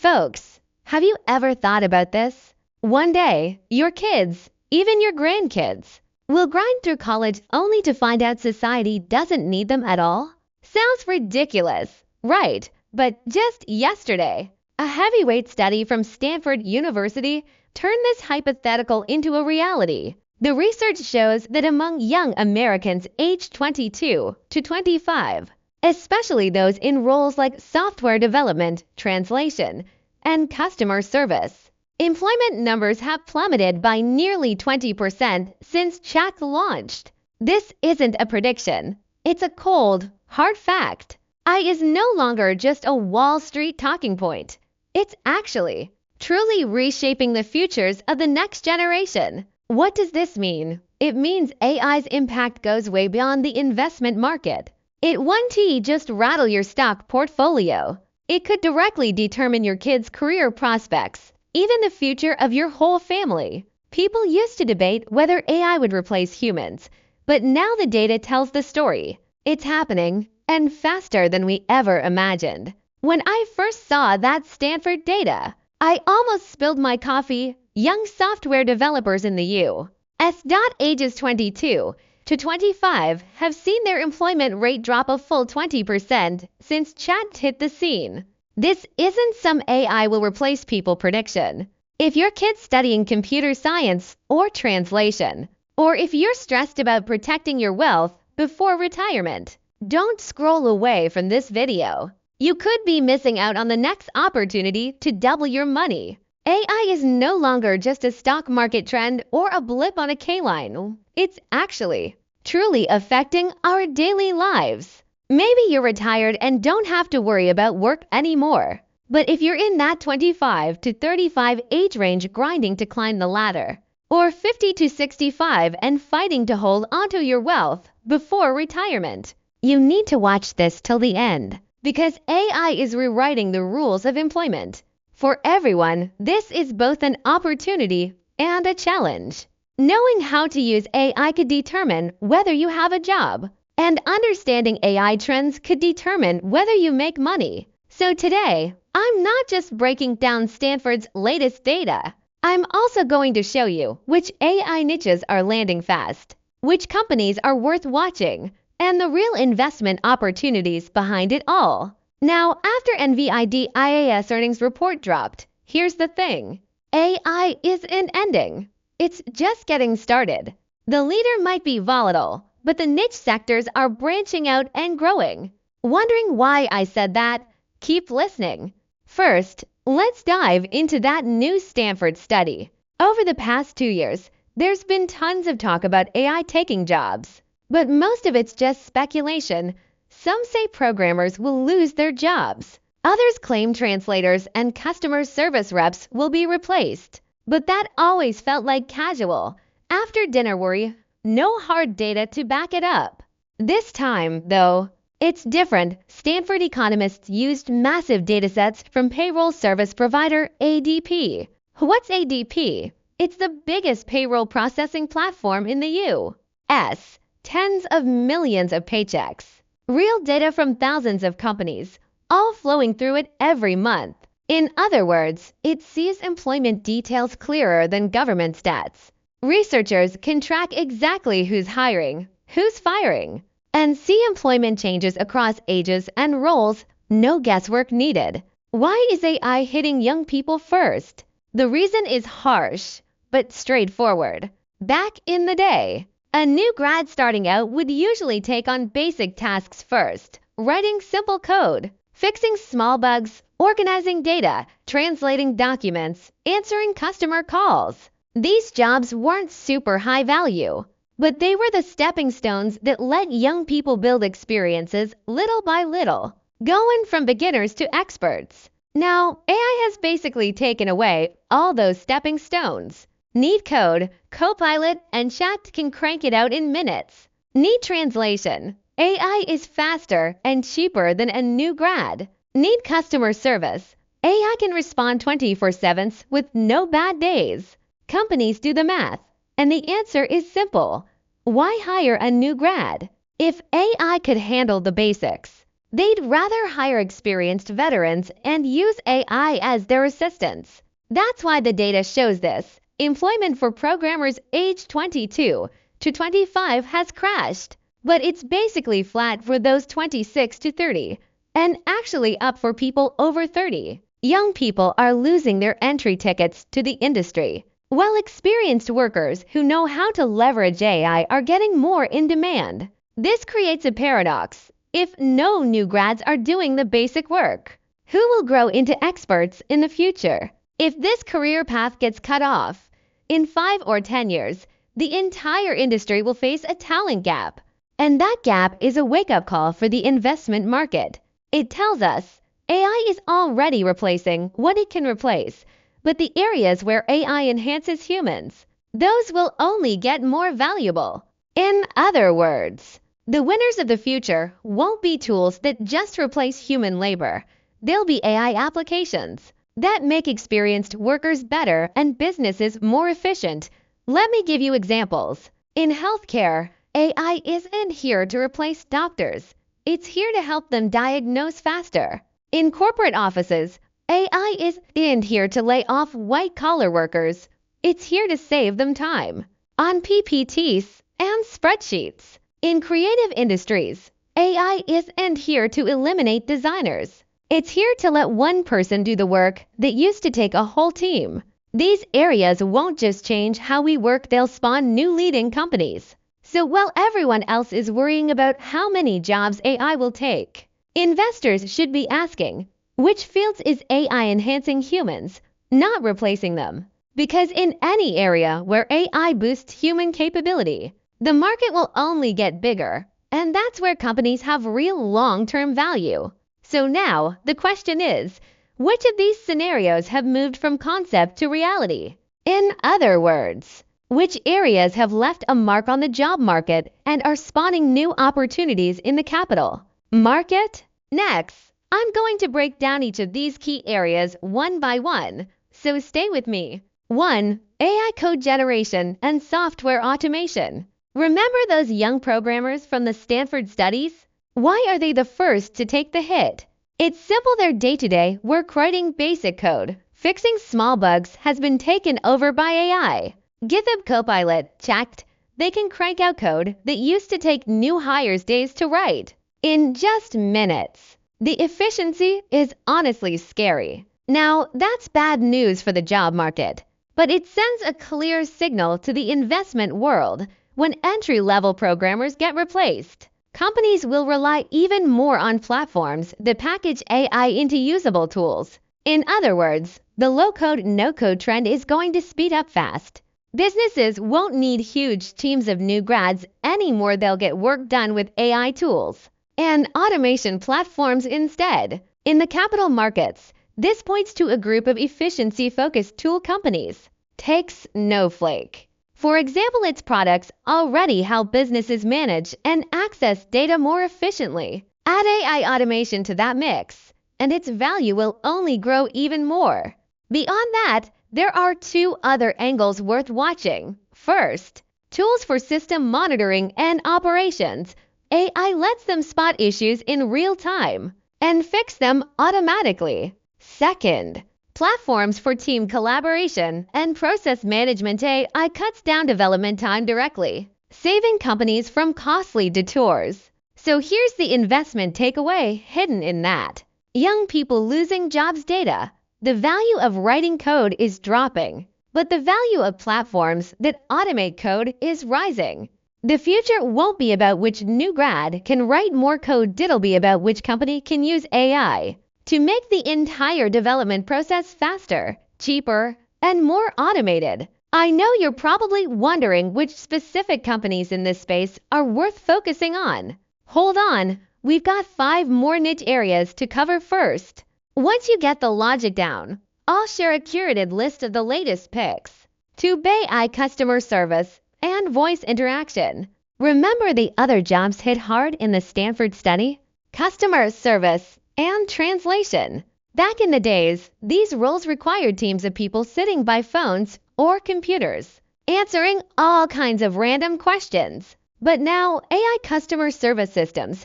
Folks, have you ever thought about this? One day, your kids, even your grandkids, will grind through college only to find out society doesn't need them at all? Sounds ridiculous, right? But just yesterday, a heavyweight study from Stanford University turned this hypothetical into a reality. The research shows that among young Americans aged 22 to 25, especially those in roles like software development, translation, and customer service, employment numbers have plummeted by nearly 20% since chat launched. This isn't a prediction. It's a cold, hard fact. AI is no longer just a Wall Street talking point. It's actually truly reshaping the futures of the next generation. What does this mean? It means AI's impact goes way beyond the investment market. It won't just rattle your stock portfolio. It could directly determine your kids' career prospects, even the future of your whole family. People used to debate whether AI would replace humans, but now the data tells the story. It's happening, and faster than we ever imagined. When I first saw that Stanford data, I almost spilled my coffee. Young software developers in the U.S. ages 22 to 25 have seen their employment rate drop a full 20% since chat hit the scene. This isn't some AI will replace people prediction. If your kid's studying computer science or translation, or if you're stressed about protecting your wealth before retirement, don't scroll away from this video. You could be missing out on the next opportunity to double your money. AI is no longer just a stock market trend or a blip on a K-line. It's actually truly affecting our daily lives. Maybe you're retired and don't have to worry about work anymore. But if you're in that 25 to 35 age range grinding to climb the ladder, or 50 to 65 and fighting to hold onto your wealth before retirement, you need to watch this till the end, because AI is rewriting the rules of employment. For everyone, this is both an opportunity and a challenge. Knowing how to use AI could determine whether you have a job, and understanding AI trends could determine whether you make money. So today, I'm not just breaking down Stanford's latest data. I'm also going to show you which AI niches are landing fast, which companies are worth watching, and the real investment opportunities behind it all. Now, after NVIDIA's earnings report dropped, here's the thing. AI isn't ending. It's just getting started. The leader might be volatile, but the niche sectors are branching out and growing. Wondering why I said that? Keep listening. First, let's dive into that new Stanford study. Over the past 2 years, there's been tons of talk about AI taking jobs, but most of it's just speculation. Some say programmers will lose their jobs. Others claim translators and customer service reps will be replaced. But that always felt like casual, after dinner worry, no hard data to back it up. This time, though, it's different. Stanford economists used massive datasets from payroll service provider ADP. What's ADP? It's the biggest payroll processing platform in the U.S. Tens of millions of paychecks. Real data from thousands of companies, all flowing through it every month. In other words, it sees employment details clearer than government stats. Researchers can track exactly who's hiring, who's firing, and see employment changes across ages and roles. No guesswork needed. Why is AI hitting young people first? The reason is harsh, but straightforward. Back in the day, a new grad starting out would usually take on basic tasks first, writing simple code, fixing small bugs, organizing data, translating documents, answering customer calls. These jobs weren't super high value, but they were the stepping stones that let young people build experiences little by little, going from beginners to experts. Now, AI has basically taken away all those stepping stones. Need code, Copilot, and chat can crank it out in minutes. Need translation. AI is faster and cheaper than a new grad. Need customer service. AI can respond 24/7 with no bad days. Companies do the math, and the answer is simple. Why hire a new grad? If AI could handle the basics, They'd rather hire experienced veterans and use AI as their assistants. That's why the data shows this. Employment for programmers aged 22 to 25 has crashed, but it's basically flat for those 26 to 30, and actually up for people over 30. Young people are losing their entry tickets to the industry, while experienced workers who know how to leverage AI are getting more in demand. This creates a paradox. If no new grads are doing the basic work, who will grow into experts in the future? If this career path gets cut off, in 5 or 10 years, the entire industry will face a talent gap. And that gap is a wake-up call for the investment market. It tells us AI is already replacing what it can replace, but the areas where AI enhances humans, those will only get more valuable. In other words, the winners of the future won't be tools that just replace human labor. They'll be AI applications that make experienced workers better and businesses more efficient. Let me give you examples. In healthcare, AI isn't here to replace doctors. It's here to help them diagnose faster. In corporate offices, AI isn't here to lay off white-collar workers. It's here to save them time on PPTs and spreadsheets. In creative industries, AI isn't here to eliminate designers. It's here to let one person do the work that used to take a whole team. These areas won't just change how we work, they'll spawn new leading companies. So while everyone else is worrying about how many jobs AI will take, investors should be asking, which fields is AI enhancing humans, not replacing them? Because in any area where AI boosts human capability, the market will only get bigger, and that's where companies have real long-term value. So now, the question is, which of these scenarios have moved from concept to reality? In other words, which areas have left a mark on the job market and are spawning new opportunities in the capital market? Next, I'm going to break down each of these key areas one by one, so stay with me. 1. AI code generation and software automation. Remember those young programmers from the Stanford studies? Why are they the first to take the hit? It's simple. Their day-to-day work writing basic code, fixing small bugs has been taken over by AI. GitHub Copilot checked. They can crank out code that used to take new hires days to write in just minutes. The efficiency is honestly scary. Now, that's bad news for the job market, but it sends a clear signal to the investment world. When entry-level programmers get replaced, companies will rely even more on platforms that package AI into usable tools. In other words, the low-code, no-code trend is going to speed up fast. Businesses won't need huge teams of new grads anymore. They'll get work done with AI tools and automation platforms instead. In the capital markets, this points to a group of efficiency-focused tool companies. Take Snowflake. For example, its products already help businesses manage and access data more efficiently. Add AI automation to that mix, and its value will only grow even more. Beyond that, there are 2 other angles worth watching. First, tools for system monitoring and operations. AI lets them spot issues in real time and fix them automatically. Second, platforms for team collaboration and process management. AI cuts down development time directly, saving companies from costly detours. So here's the investment takeaway hidden in that. Young people losing jobs. Data. The value of writing code is dropping, but the value of platforms that automate code is rising. The future won't be about which new grad can write more code, it'll be about which company can use AI to make the entire development process faster, cheaper, and more automated. I know you're probably wondering which specific companies in this space are worth focusing on. Hold on, we've got 5 more niche areas to cover first. Once you get the logic down, I'll share a curated list of the latest picks. To AI customer service and voice interaction. Remember the other jobs hit hard in the Stanford study? Customer service and translation. Back in the days, these roles required teams of people sitting by phones or computers, answering all kinds of random questions. But now, AI customer service systems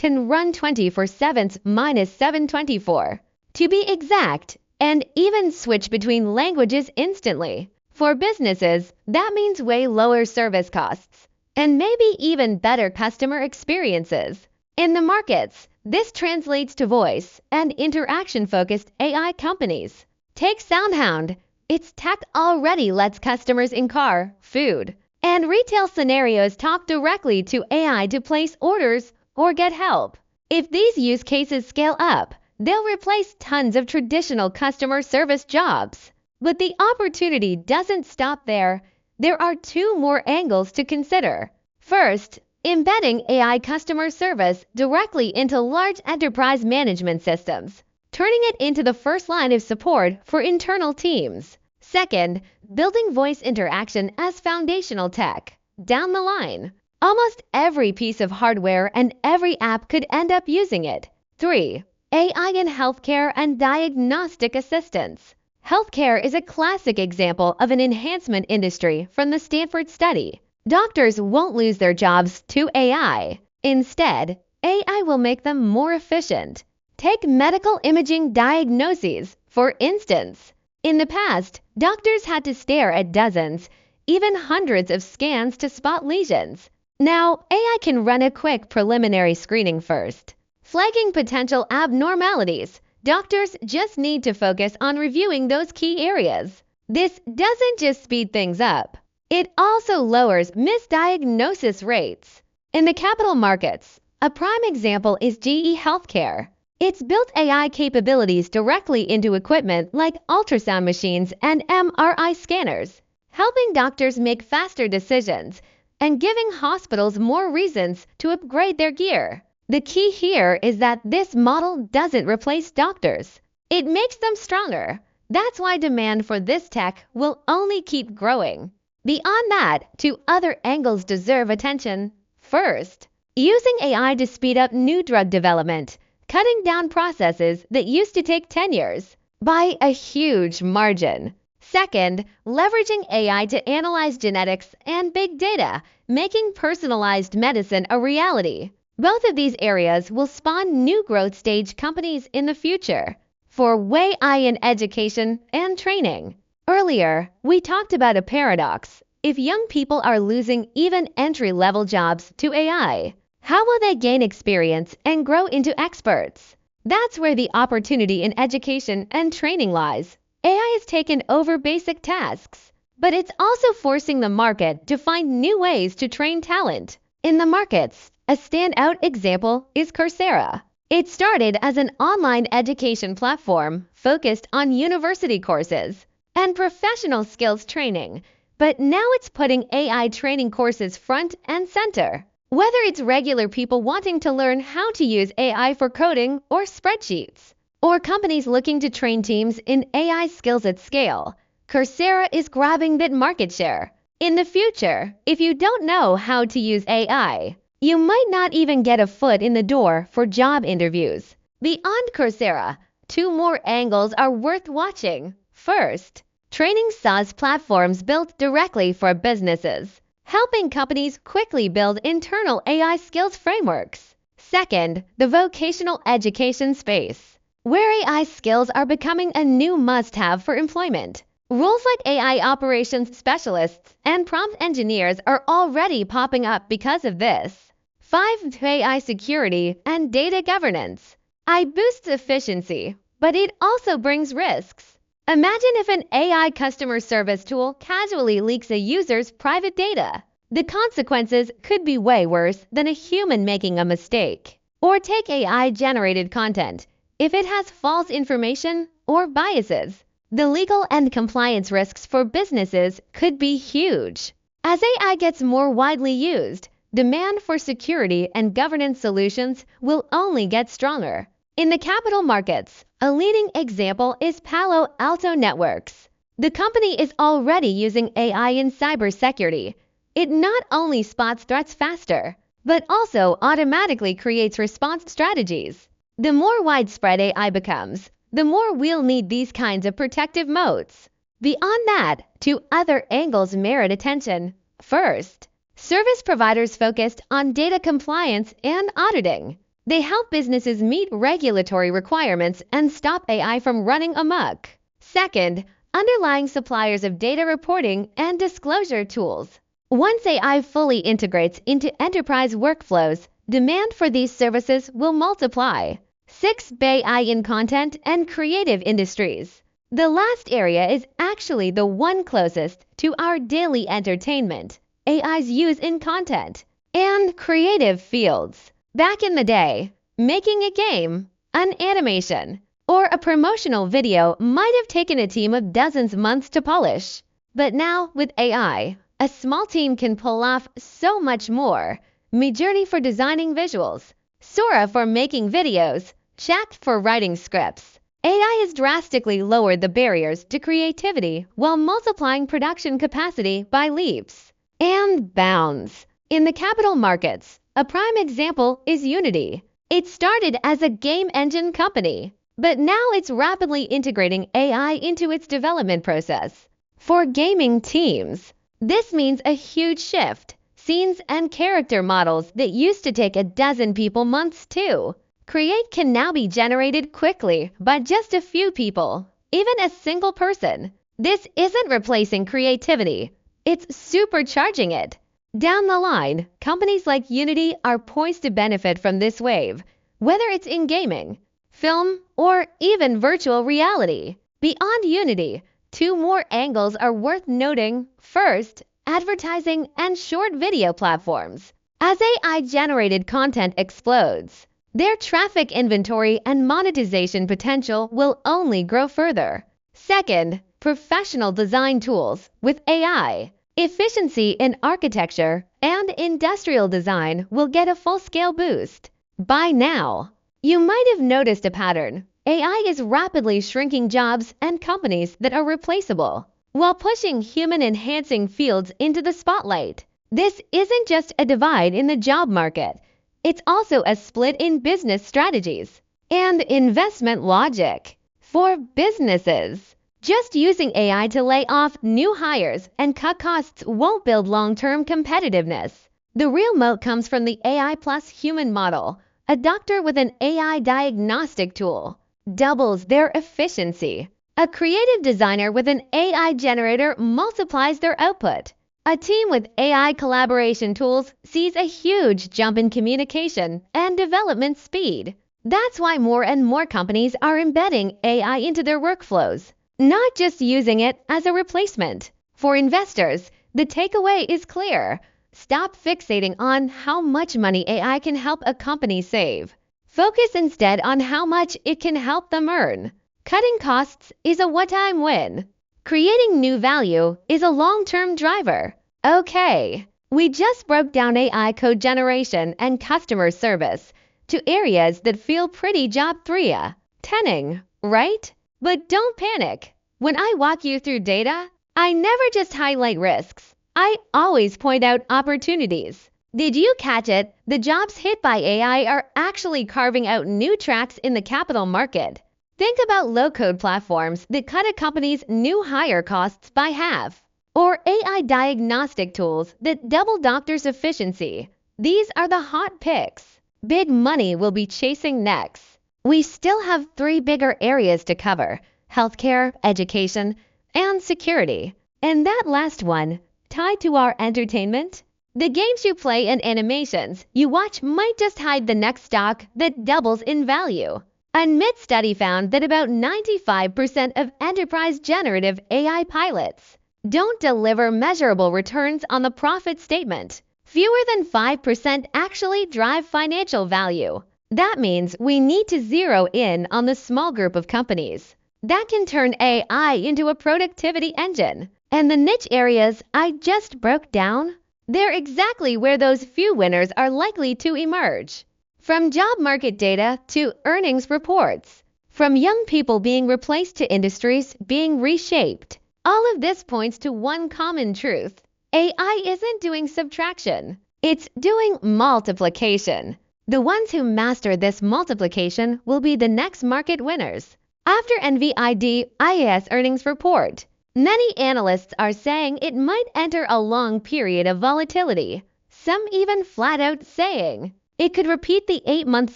can run 24/7 minus 724, to be exact, and even switch between languages instantly. For businesses, that means way lower service costs and maybe even better customer experiences. In the markets, this translates to voice and interaction-focused AI companies. Take SoundHound. Its tech already lets customers in car, food, and retail scenarios talk directly to AI to place orders or get help. If these use cases scale up, they'll replace tons of traditional customer service jobs. But the opportunity doesn't stop there. There are two more angles to consider. First, embedding AI customer service directly into large enterprise management systems, turning it into the first line of support for internal teams. Second, building voice interaction as foundational tech. Down the line, almost every piece of hardware and every app could end up using it. 3. AI in healthcare and diagnostic assistance. Healthcare is a classic example of an enhancement industry from the Stanford study. Doctors won't lose their jobs to AI. Instead, AI will make them more efficient. Take medical imaging diagnoses, for instance. In the past, doctors had to stare at dozens, even hundreds of scans to spot lesions. Now, AI can run a quick preliminary screening first, flagging potential abnormalities. Doctors just need to focus on reviewing those key areas. This doesn't just speed things up, it also lowers misdiagnosis rates. In the capital markets, a prime example is GE Healthcare. It's built AI capabilities directly into equipment like ultrasound machines and MRI scanners, helping doctors make faster decisions and giving hospitals more reasons to upgrade their gear. The key here is that this model doesn't replace doctors. It makes them stronger. That's why demand for this tech will only keep growing. Beyond that, two other angles deserve attention. First, using AI to speed up new drug development, cutting down processes that used to take 10 years by a huge margin. Second, leveraging AI to analyze genetics and big data, making personalized medicine a reality. Both of these areas will spawn new growth stage companies in the future. For AI in education and training. Earlier, we talked about a paradox. If young people are losing even entry-level jobs to AI, how will they gain experience and grow into experts? That's where the opportunity in education and training lies. AI has taken over basic tasks, but it's also forcing the market to find new ways to train talent. In the markets, a standout example is Coursera. It started as an online education platform focused on university courses and professional skills training, but now it's putting AI training courses front and center. Whether it's regular people wanting to learn how to use AI for coding or spreadsheets, or companies looking to train teams in AI skills at scale, Coursera is grabbing that market share. In the future, if you don't know how to use AI, you might not even get a foot in the door for job interviews. Beyond Coursera, two more angles are worth watching. First, training SaaS platforms built directly for businesses, helping companies quickly build internal AI skills frameworks. Second, the vocational education space, where AI skills are becoming a new must-have for employment. Roles like AI operations specialists and prompt engineers are already popping up because of this. 5. AI security and data governance. AI boosts efficiency, but it also brings risks. Imagine if an AI customer service tool casually leaks a user's private data. The consequences could be way worse than a human making a mistake. Or take AI-generated content. If it has false information or biases, the legal and compliance risks for businesses could be huge. As AI gets more widely used, demand for security and governance solutions will only get stronger. In the capital markets, a leading example is Palo Alto Networks. The company is already using AI in cybersecurity. It not only spots threats faster, but also automatically creates response strategies. The more widespread AI becomes, the more we'll need these kinds of protective moats. Beyond that, two other angles merit attention. First, service providers focused on data compliance and auditing. They help businesses meet regulatory requirements and stop AI from running amok. Second, underlying suppliers of data reporting and disclosure tools. Once AI fully integrates into enterprise workflows, demand for these services will multiply. 6. AI in content and creative industries. The last area is actually the one closest to our daily entertainment: AI's use in content and creative fields. Back in the day, making a game, an animation, or a promotional video might have taken a team of dozens of months to polish. But now, with AI, a small team can pull off so much more. Midjourney for designing visuals, Sora for making videos, Chat for writing scripts. AI has drastically lowered the barriers to creativity while multiplying production capacity by leaps and bounds. In the capital markets, a prime example is Unity. It started as a game engine company, but now it's rapidly integrating AI into its development process. For gaming teams, this means a huge shift. Scenes and character models that used to take a dozen people months to create can now be generated quickly by just a few people, even a single person. This isn't replacing creativity, it's supercharging it. Down the line, companies like Unity are poised to benefit from this wave, whether it's in gaming, film, or even virtual reality. Beyond Unity, two more angles are worth noting. First, advertising and short video platforms. As AI-generated content explodes, their traffic inventory and monetization potential will only grow further. Second, professional design tools with AI. Efficiency in architecture and industrial design will get a full-scale boost. By now, you might have noticed a pattern. AI is rapidly shrinking jobs and companies that are replaceable, while pushing human-enhancing fields into the spotlight. This isn't just a divide in the job market, it's also a split in business strategies and investment logic. For businesses, just using AI to lay off new hires and cut costs won't build long-term competitiveness. The real moat comes from the AI plus human model. A doctor with an AI diagnostic tool doubles their efficiency. A creative designer with an AI generator multiplies their output. A team with AI collaboration tools sees a huge jump in communication and development speed. That's why more and more companies are embedding AI into their workflows, not just using it as a replacement. For investors, the takeaway is clear. Stop fixating on how much money AI can help a company save. Focus instead on how much it can help them earn. Cutting costs is a one-time win. Creating new value is a long-term driver. Okay, we just broke down AI code generation and customer service to areas that feel pretty job 3-10, right? But don't panic. When I walk you through data, I never just highlight risks. I always point out opportunities. Did you catch it? The jobs hit by AI are actually carving out new tracks in the capital market. Think about low-code platforms that cut a company's new hire costs by half, or AI diagnostic tools that double doctors' efficiency. These are the hot picks. Big money will be chasing next. We still have 3 bigger areas to cover: healthcare, education, and security. And that last one, tied to our entertainment? The games you play and animations you watch might just hide the next stock that doubles in value. A MIT study found that about 95% of enterprise generative AI pilots don't deliver measurable returns on the profit statement. Fewer than 5% actually drive financial value. That means we need to zero in on the small group of companies that can turn AI into a productivity engine. And the niche areas I just broke down, they're exactly where those few winners are likely to emerge. From job market data to earnings reports, from young people being replaced to industries being reshaped, all of this points to one common truth. AI isn't doing subtraction, it's doing multiplication. The ones who master this multiplication will be the next market winners. After NVIDIA's earnings report, many analysts are saying it might enter a long period of volatility, some even flat out saying It could repeat the 8-month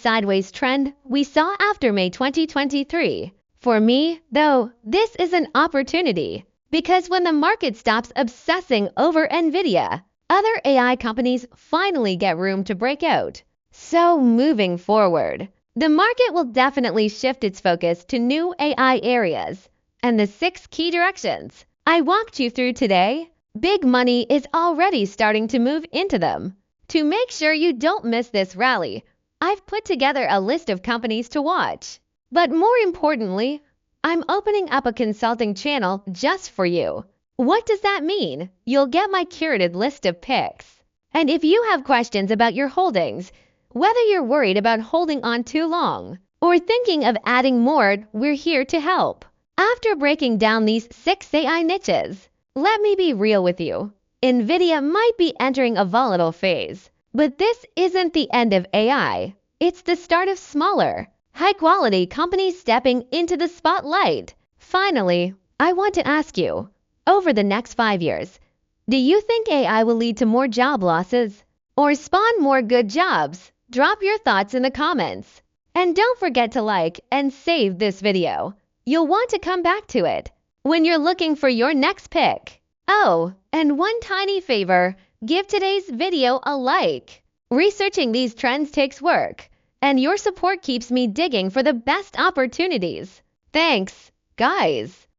sideways trend we saw after May 2023. For me, though, this is an opportunity because when the market stops obsessing over NVIDIA, other AI companies finally get room to break out. So moving forward, the market will definitely shift its focus to new AI areas and the 6 key directions I walked you through today. Big money is already starting to move into them. To make sure you don't miss this rally, I've put together a list of companies to watch. But more importantly, I'm opening up a consulting channel just for you. What does that mean? You'll get my curated list of picks. And if you have questions about your holdings, whether you're worried about holding on too long or thinking of adding more, we're here to help. After breaking down these 6 AI niches, let me be real with you. NVIDIA might be entering a volatile phase, but this isn't the end of AI. It's the start of smaller, high-quality companies stepping into the spotlight. Finally, I want to ask you, over the next 5 years, do you think AI will lead to more job losses or spawn more good jobs? Drop your thoughts in the comments. And don't forget to like and save this video. You'll want to come back to it when you're looking for your next pick. Oh, and one tiny favor, give today's video a like. Researching these trends takes work, and your support keeps me digging for the best opportunities. Thanks, guys.